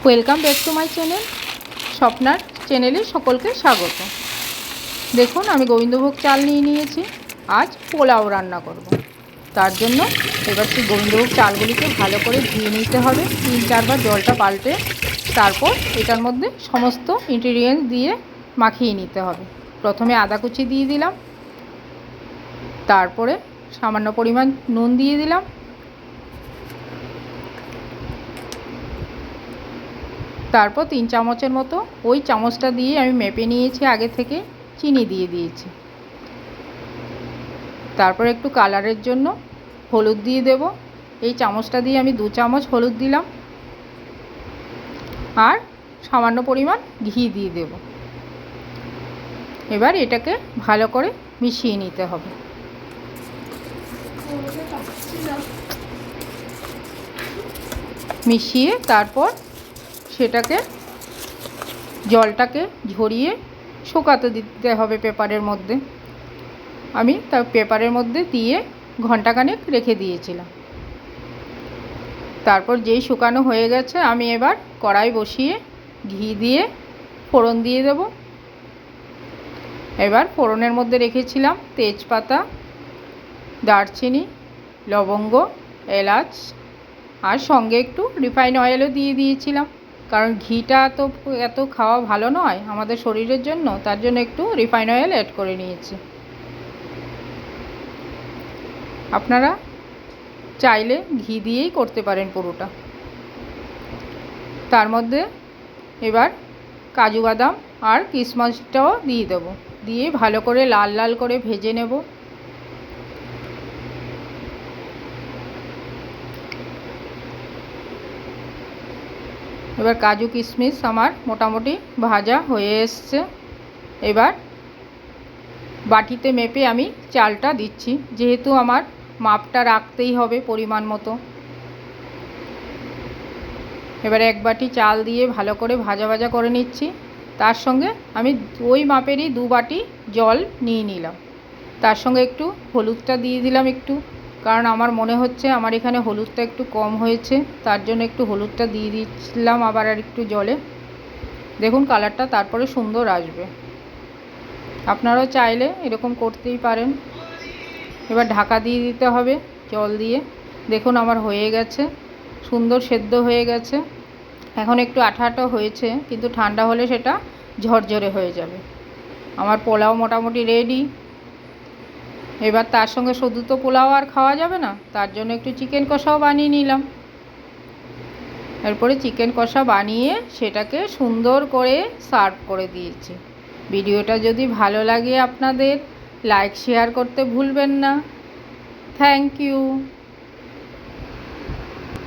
Welcome back to my channel. স্বপ্নার চ্যানেলে সকলকে স্বাগত। দেখুন, আমি গোবিন্দভোগ চাল নিয়ে নিয়েছি। আজ পোলাও রান্না করব। তার জন্য এবার সেই গোবিন্দভোগ চালগুলিকে ভালো করে ধুয়ে নিতে হবে 3-4 বার জলটা পাল্টে। তারপর এটার মধ্যে সমস্ত ইনগ্রিডিয়েন্টস দিয়ে মাখিয়ে নিতে হবে। প্রথমে আদা কুচি দিয়ে দিলাম, তারপরে সামান্য পরিমাণ নুন দিয়ে দিলাম, তারপর 3 চামচের মতো, ওই চামচটা দিয়ে আমি মেপে নিয়েছি আগে থেকে, চিনি দিয়ে দিয়েছি। তারপর একটু কালারের জন্য হলুদ দিয়ে দেব। এই চামচটা দিয়ে আমি 2 চামচ হলুদ দিলাম, আর সামান্য পরিমাণ ঘি দিয়ে দেব। এবার এটাকে ভালো করে মিশিয়ে নিতে হবে। মিশিয়ে তারপর সেটাকে জলটাকে ঝরিয়ে শুকাতে দিতে হবে পেপারের মধ্যে। আমি তার পেপারের মধ্যে দিয়ে ঘন্টাখানেক রেখে দিয়েছিলাম। তারপর যেই শুকানো হয়ে গেছে, আমি এবার কড়াই বসিয়ে ঘি দিয়ে ফোড়ন দিয়ে দেব। এবার ফোড়নের মধ্যে রেখেছিলাম তেজপাতা, দারচিনি, লবঙ্গ, এলাচ, আর সঙ্গে একটু রিফাইন অয়েলও দিয়ে দিয়েছিলাম, কারণ ঘিটা তো এত খাওয়া ভালো নয় আমাদের শরীরের জন্য, তার জন্য একটু রিফাইন অয়েল অ্যাড করে নিয়েছি। আপনারা চাইলে ঘি দিয়েই করতে পারেন পুরোটা। তার মধ্যে এবার কাজু বাদাম আর কিশমিশটাও দিয়ে দেব, দিয়ে ভালো করে লাল লাল করে ভেজে নেব। এবার কাজু কিশমিশ আমার মোটামুটি ভাজা হয়ে এসছে। এবার বাটিতে মেপে আমি চালটা দিচ্ছি, যেহেতু আমার মাপটা রাখতেই হবে পরিমাণ মতো। এবার 1 বাটি চাল দিয়ে ভালো করে ভাজা ভাজা করে নিচ্ছি। তার সঙ্গে আমি ওই মাপেরই 2 বাটি জল নিয়ে নিলাম। তার সঙ্গে একটু হলুদটা দিয়ে দিলাম একটু, কারণ আমার মনে হচ্ছে আমার এখানে হলুদটা একটু কম হয়েছে, তার জন্য একটু হলুদটা দিয়ে দিচ্ছিলাম আবার আর একটু জলে। দেখুন কালারটা তারপরে সুন্দর আসবে। আপনারাও চাইলে এরকম করতেই পারেন। এবার ঢাকা দিয়ে দিতে হবে জল দিয়ে। দেখুন আমার হয়ে গেছে, সুন্দর সেদ্ধ হয়ে গেছে। এখন একটু আঠা আঠা হয়েছে, কিন্তু ঠান্ডা হলে সেটা ঝরঝরে হয়ে যাবে। আমার পোলাও মোটামুটি রেডি। এবার তার সঙ্গে শুধু তো পোলাও আর খাওয়া যাবে না, তার জন্য একটু চিকেন কষাও বানিয়ে নিলাম। এরপরে চিকেন কষা বানিয়ে সেটাকে সুন্দর করে সার্ভ করে দিয়েছি। ভিডিওটা যদি ভালো লাগে আপনাদের, লাইক শেয়ার করতে ভুলবেন না। Thank you.